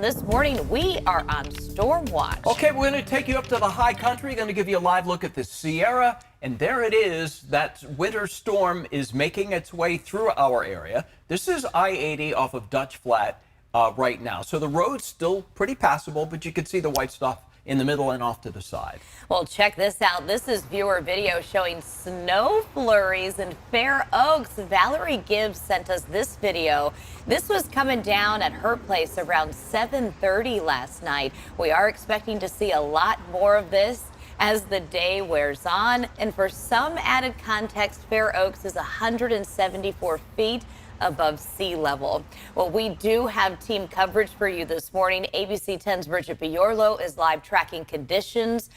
This morning, we are on Storm Watch. Okay, we're going to take you up to the high country. Going to give you a live look at the Sierra. And there it is. That winter storm is making its way through our area. This is I-80 off of Dutch Flat right now. So the road's still pretty passable, but you can see the white stuff in the middle and off to the side. Well, check this out. This is viewer video showing snow flurries in Fair Oaks. Valerie Gibbs sent us this video. This was coming down at her place around 7:30 last night. We are expecting to see a lot more of this as the day wears on. And for some added context, Fair Oaks is 174 feet above sea level. Well, we do have team coverage for you this morning. ABC 10's Bridget Biorlo is live tracking conditions,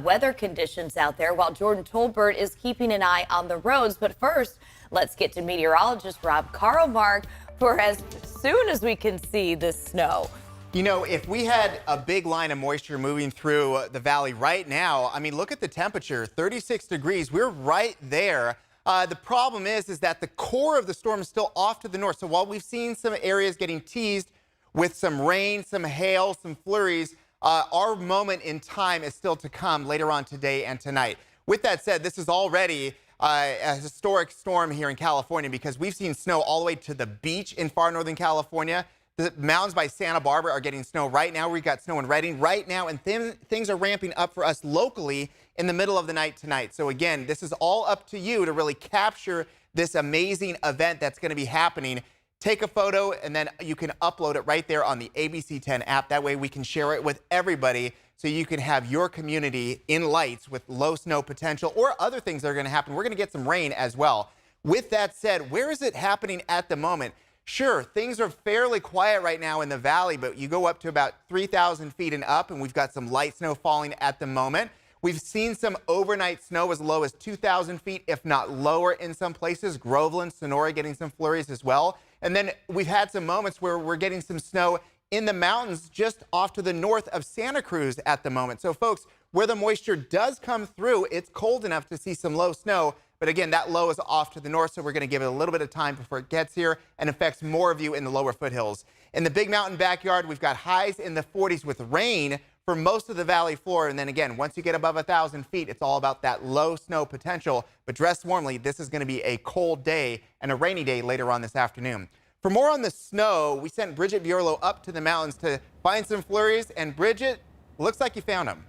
weather conditions out there, while Jordan Tolbert is keeping an eye on the roads. But first, let's get to meteorologist Rob Carlmark for as soon as we can see the snow. You know, if we had a big line of moisture moving through the valley right now, I mean, look at the temperature, 36 degrees. We're right there. The problem is that the core of the storm is still off to the north. So while we've seen some areas getting teased with some rain, some hail, some flurries, our moment in time is still to come later on today and tonight. With that said, this is already a historic storm here in California because we've seen snow all the way to the beach in far northern California. The mountains by Santa Barbara are getting snow right now. We've got snow in Redding right now, and things are ramping up for us locally in the middle of the night tonight. So again, this is all up to you to really capture this amazing event that's going to be happening. Take a photo, and then you can upload it right there on the ABC 10 app. That way we can share it with everybody so you can have your community in lights with low snow potential or other things that are going to happen. We're going to get some rain as well. With that said, where is it happening at the moment? Sure, things are fairly quiet right now in the valley, but you go up to about 3,000 feet and up, and we've got some light snow falling at the moment. We've seen some overnight snow as low as 2,000 feet, if not lower in some places. Groveland, Sonora getting some flurries as well. And then we've had some moments where we're getting some snow in the mountains just off to the north of Santa Cruz at the moment. So folks, where the moisture does come through, it's cold enough to see some low snow. But again, that low is off to the north, so we're going to give it a little bit of time before it gets here and affects more of you in the lower foothills. In the Big Mountain backyard, we've got highs in the 40s with rain for most of the valley floor. And then again, once you get above 1,000 feet, it's all about that low snow potential. But dress warmly, this is going to be a cold day and a rainy day later on this afternoon. For more on the snow, we sent Bridget Biorlo up to the mountains to find some flurries. And Bridget, looks like you found them.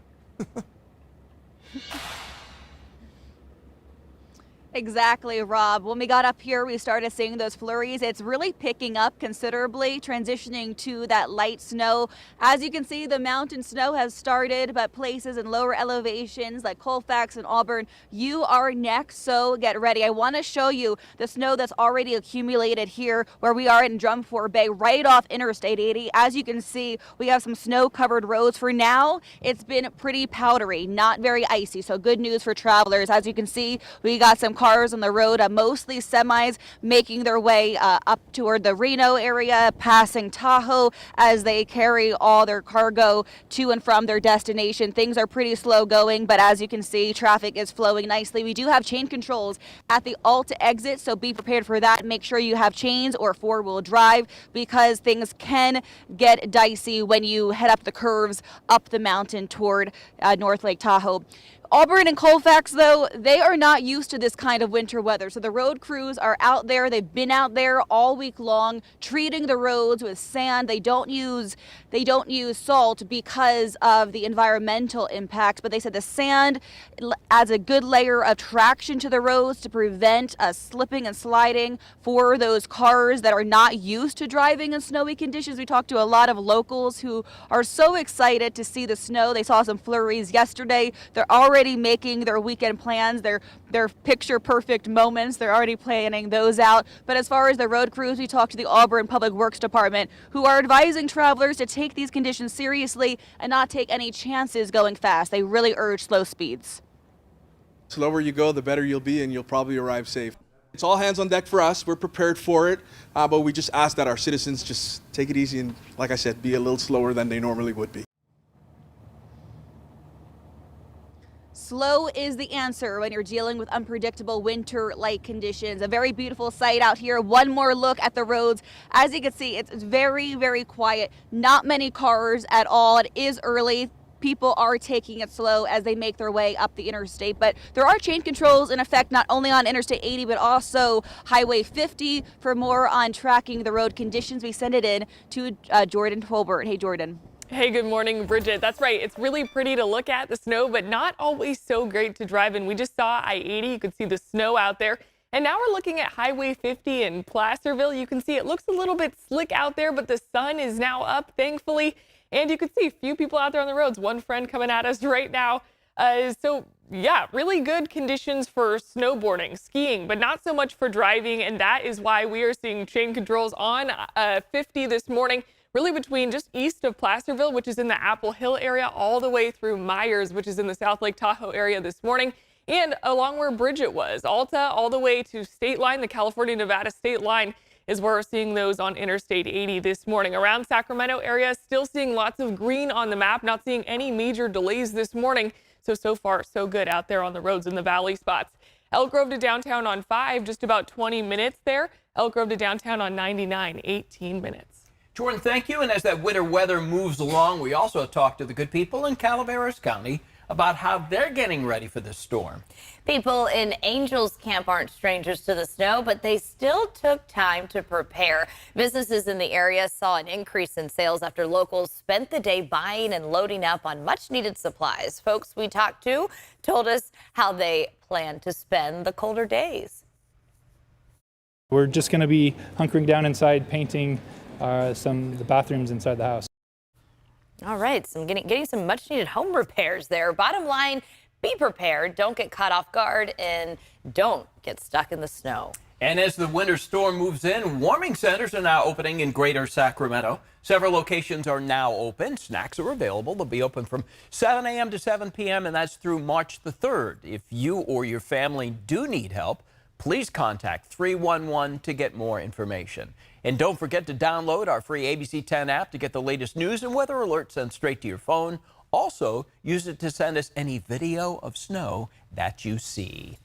Exactly, Rob. When we got up here, we started seeing those flurries. It's really picking up considerably, transitioning to that light snow. As you can see, the mountain snow has started, but places in lower elevations like Colfax and Auburn, you are next, so get ready. I want to show you the snow that's already accumulated here where we are in Drum Fort Bay, right off Interstate 80. As you can see, we have some snow-covered roads. For now, it's been pretty powdery, not very icy, so good news for travelers. As you can see, we got some cars on the road, mostly semis making their way up toward the Reno area, passing Tahoe as they carry all their cargo to and from their destination. Things are pretty slow going, but as you can see, traffic is flowing nicely. We do have chain controls at the Alta exit, so be prepared for that. Make sure you have chains or four-wheel drive because things can get dicey when you head up the curves up the mountain toward North Lake Tahoe. Auburn and Colfax, though, they are not used to this kind of winter weather. So the road crews are out there. They've been out there all week long treating the roads with sand. They don't use salt because of the environmental impact. But they said the sand adds a good layer of traction to the roads to prevent slipping and sliding for those cars that are not used to driving in snowy conditions. We talked to a lot of locals who are so excited to see the snow. They saw some flurries yesterday. They're already making their weekend plans, their picture perfect moments. They're already planning those out. But as far as the road crews, we talked to the Auburn Public Works Department, who are advising travelers to take these conditions seriously and not take any chances going fast. They really urge slow speeds. The slower you go, the better you'll be, and you'll probably arrive safe. It's all hands on deck for us. We're prepared for it, but we just ask that our citizens just take it easy and, like I said, be a little slower than they normally would be. slow is the answer when you're dealing with unpredictable winter-like conditions. A very beautiful sight out here. One more look at the roads. As you can see, it's very, very quiet. Not many cars at all. It is early. People are taking it slow as they make their way up the interstate, but there are chain controls in effect not only on Interstate 80 but also Highway 50. For more on tracking the road conditions, we send it in to Jordan Tolbert. Hey, Jordan. Hey, good morning, Bridget. That's right. It's really pretty to look at, the snow, but not always so great to drive in. We just saw I-80. You could see the snow out there. And now we're looking at Highway 50 in Placerville. You can see it looks a little bit slick out there, but the sun is now up, thankfully. And you can see a few people out there on the roads. One friend coming at us right now. So yeah, really good conditions for snowboarding, skiing, but not so much for driving. And that is why we are seeing chain controls on 50 this morning, really between just east of Placerville, which is in the Apple Hill area, all the way through Myers, which is in the South Lake Tahoe area this morning. And along where Bridget was, Alta, all the way to state line, the California-Nevada state line, is where we're seeing those on Interstate 80 this morning. Around Sacramento area, still seeing lots of green on the map, not seeing any major delays this morning. So far, so good out there on the roads in the valley spots. Elk Grove to downtown on 5, just about 20 minutes there. Elk Grove to downtown on 99, 18 minutes. Jordan, thank you. And as that winter weather moves along, we also talked to the good people in Calaveras County about how they're getting ready for this storm. People in Angels Camp aren't strangers to the snow, but they still took time to prepare. Businesses in the area saw an increase in sales after locals spent the day buying and loading up on much needed supplies. Folks we talked to told us how they plan to spend the colder days. We're just going to be hunkering down inside, painting the bathrooms inside the house. All right, getting some much needed home repairs there. Bottom line, be prepared, don't get caught off guard, and don't get stuck in the snow. And as the winter storm moves in, warming centers are now opening in Greater Sacramento. Several locations are now open. Snacks are available. They'll be open from 7 a.m. to 7 p.m., and that's through March the 3rd. If you or your family do need help, please contact 311 to get more information. And don't forget to download our free ABC 10 app to get the latest news and weather alerts sent straight to your phone. Also, use it to send us any video of snow that you see.